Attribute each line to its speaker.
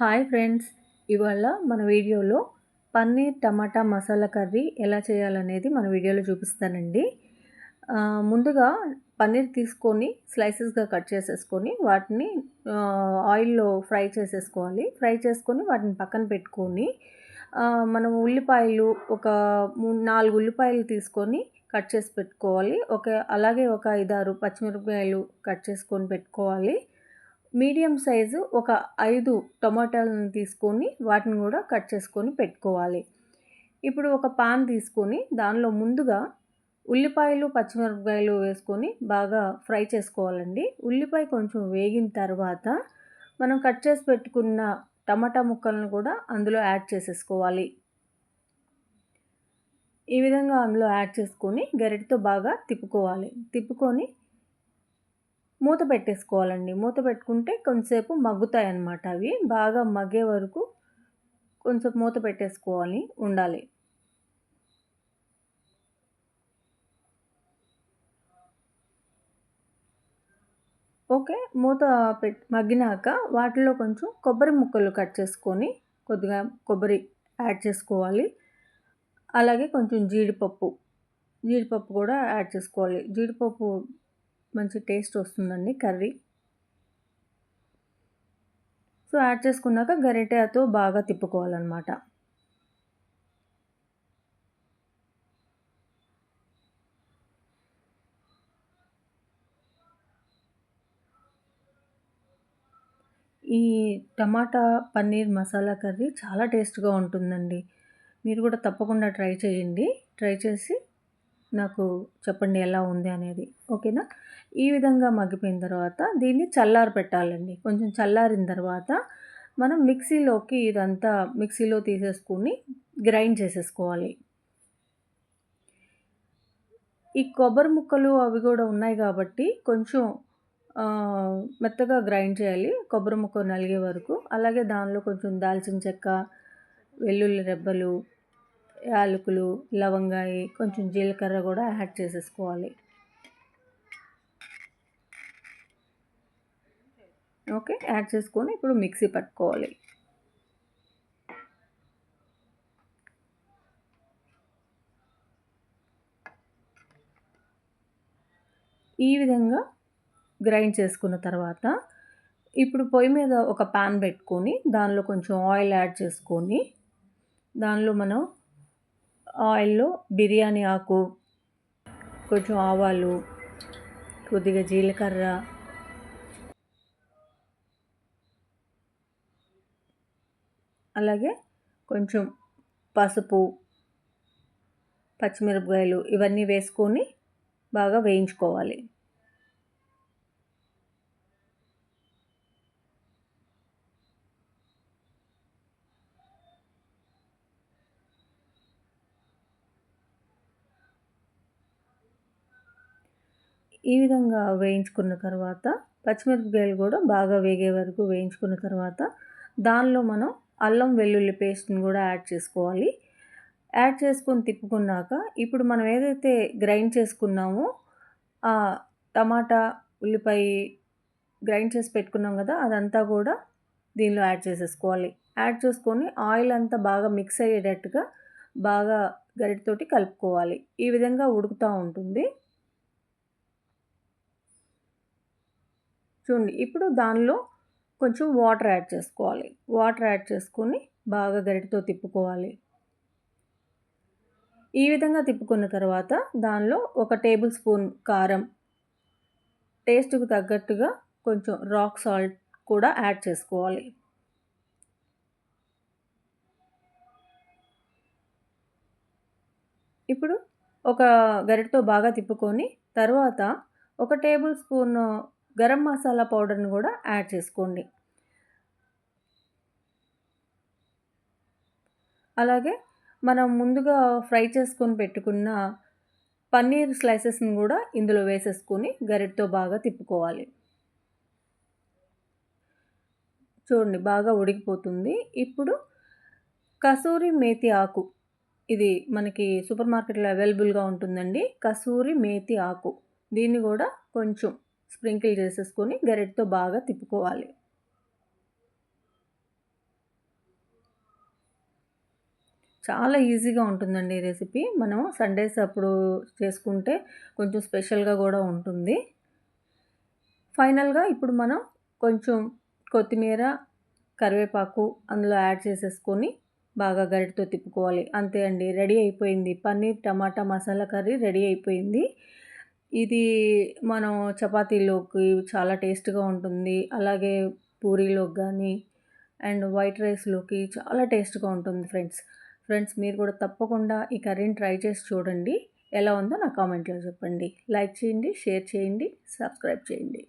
Speaker 1: Hi friends! ఇవాళ మన వీడియోలో పన్నీర్ టమాటా మసాలా కర్రీ ఎలా చేయాలనేది మన వీడియోలో చూపిస్తానండి. ముందుగా పన్నీర్ తీసుకొని స్లైసెస్‌గా కట్ చేసేసుకొని వాటిని ఆయిల్‌లో ఫ్రై చేసేసుకోవాలి. ఫ్రై చేసుకొని వాటిని పక్కన పెట్టుకొని మనం ఉల్లిపాయలు ఒక 4 ఉల్లిపాయలు తీసుకొని కట్ చేసి పెట్టుకోవాలి. అలాగే ఒక 5, 6 పచ్చిమిరపకాయలు కట్ చేసుకొని పెట్టుకోవాలి. మీడియం సైజు ఒక 5 టమాటాలను తీసుకొని వాటిని కూడా కట్ చేసుకొని పెట్టుకోవాలి. ఇప్పుడు ఒక పాన్ తీసుకొని దానిలో ముందుగా ఉల్లిపాయలు, పచ్చిమిరపకాయలు వేసుకొని బాగా ఫ్రై చేసుకోవాలండి. ఉల్లిపాయ కొంచెం వేగిన తర్వాత మనం కట్ చేసి పెట్టుకున్న టమాటా ముక్కలను కూడా అందులో యాడ్ చేసేసుకోవాలి. ఈ విధంగా అందులో యాడ్ చేసుకొని గరిటెతో బాగా తిప్పుకోవాలి. తిప్పుకొని మూత పెట్టేసుకోవాలండి. మూత పెట్టుకుంటే కొంచెంసేపు మగ్గుతాయన్నమాట అవి. బాగా మగ్గే వరకు కొంచెం మూత పెట్టేసుకోవాలి ఉండాలి. ఓకే. మూత మగ్గినాక వాటిలో కొంచెం కొబ్బరి ముక్కలు కట్ చేసుకొని కొద్దిగా కొబ్బరి యాడ్ చేసుకోవాలి. అలాగే కొంచెం జీడిపప్పు కూడా యాడ్ చేసుకోవాలి. జీడిపప్పు మంచి టేస్ట్ వస్తుందండి కర్రీ. సో, యాడ్ చేసుకున్నాక గరిటెతో బాగా తిప్పుకోవాలన్నమాట. ఈ టమాటా పన్నీర్ మసాలా కర్రీ చాలా టేస్ట్‌గా ఉంటుందండి. మీరు కూడా తప్పకుండా ట్రై చేయండి. ట్రై చేసి నాకు చెప్పండి ఎలా ఉంది అనేది. ఓకేనా? ఈ విధంగా మగ్గిపోయిన తర్వాత దీన్ని చల్లారపెట్టాలండి. కొంచెం చల్లారిన తర్వాత మనం మిక్సీలో తీసేసుకొని గ్రైండ్ చేసేసుకోవాలి. ఈ కొబ్బరి ముక్కలు అవి కూడా ఉన్నాయి కాబట్టి కొంచెం మెత్తగా గ్రైండ్ చేయాలి. కొబ్బరి ముక్క నలిగే వరకు. అలాగే దానిలో కొంచెం దాల్చిన చెక్క, వెల్లుల్లి రెబ్బలు, యాలకులు, లవంగాయి, కొంచెం జీలకర్ర కూడా యాడ్ చేసేసుకోవాలి. ఓకే. యాడ్ చేసుకొని ఇప్పుడు మిక్సీ పట్టుకోవాలి. ఈ విధంగా గ్రైండ్ చేసుకున్న తర్వాత ఇప్పుడు పొయ్యి మీద ఒక పాన్ పెట్టుకొని దానిలో కొంచెం ఆయిల్ యాడ్ చేసుకొని దానిలో మనం ఆయిల్‌లో బిర్యానీ ఆకు, కొంచెం ఆవాలు, కొద్దిగా జీలకర్ర, అలాగే కొంచెం పసుపు, పచ్చిమిరపకాయలు ఇవన్నీ వేసుకొని బాగా వేయించుకోవాలి. ఈ విధంగా వేయించుకున్న తర్వాత పచ్చిమిరపకాయలు కూడా బాగా వేగే వరకు వేయించుకున్న తర్వాత దానిలో మనం అల్లం వెల్లుల్లి పేస్ట్‌ని కూడా యాడ్ చేసుకోవాలి. యాడ్ చేసుకొని తిప్పుకున్నాక ఇప్పుడు మనం ఏదైతే గ్రైండ్ చేసుకున్నామో ఆ టమాటా, ఉల్లిపాయ గ్రైండ్ చేసి పెట్టుకున్నాం కదా! అదంతా కూడా దీనిలో యాడ్ చేసేసుకోవాలి. యాడ్ చేసుకొని ఆయిల్ అంతా బాగా మిక్స్ అయ్యేటట్టుగా బాగా గరిటెతోటి కలుపుకోవాలి. ఈ విధంగా ఉడుకుతూ ఉంటుంది. చూడండి ఇప్పుడు దానిలో కొంచెం వాటర్ యాడ్ చేసుకోవాలి. వాటర్ యాడ్ చేసుకొని బాగా గరిటెతో తిప్పుకోవాలి. ఈ విధంగా తిప్పుకున్న తర్వాత దానిలో ఒక టేబుల్ స్పూన్ కారం, టేస్ట్‌కు తగ్గట్టుగా కొంచెం రాక్ సాల్ట్ కూడా యాడ్ చేసుకోవాలి. ఇప్పుడు ఒక గరిటెతో బాగా తిప్పుకొని తర్వాత ఒక టేబుల్ స్పూన్ గరం మసాలా పౌడర్‌ని కూడా యాడ్ చేసుకోండి. అలాగే మనం ముందుగా ఫ్రై చేసుకొని పెట్టుకున్న పన్నీర్ స్లైసెస్‌ని కూడా ఇందులో వేసేసుకొని గరిటెతో బాగా తిప్పుకోవాలి. చూడండి బాగా ఉడికిపోతుంది. ఇప్పుడు కసూరి మేతి ఆకు, ఇది మనకి సూపర్ మార్కెట్‌లో అవైలబుల్‌గా ఉంటుందండి. కసూరి మేతి ఆకు దీన్ని కూడా కొంచెం స్ప్రింకిల్ చేసేసుకొని గరిటెతో బాగా తిప్పుకోవాలి. చాలా ఈజీగా ఉంటుందండి ఈ రెసిపీ. మనం సండేస్ అప్పుడు చేసుకుంటే కొంచెం స్పెషల్‌గా గూడా ఉంటుంది. ఫైనల్‌గా ఇప్పుడు మనం కొంచెం కొత్తిమీర, కరివేపాకు అందులో యాడ్ చేసేసుకొని బాగా గరిటెతో తిప్పుకోవాలి. అంతే అండి. రెడీ అయిపోయింది. పన్నీర్ టమాటా మసాలా కర్రీ రెడీ అయిపోయింది. ఇది మనం చపాతీలోకి చాలా టేస్ట్‌గా ఉంటుంది. అలాగే పూరీలోకి గానీ అండ్ వైట్ రైస్‌లోకి చాలా టేస్ట్‌గా ఉంటుంది ఫ్రెండ్స్. ఫ్రెండ్స్ మీరు కూడా తప్పకుండా ఈ కర్రీని ట్రై చేసి చూడండి. ఎలా ఉందో నా కామెంట్‌లో చెప్పండి. లైక్ చేయండి, షేర్ చేయండి, సబ్స్క్రైబ్ చేయండి.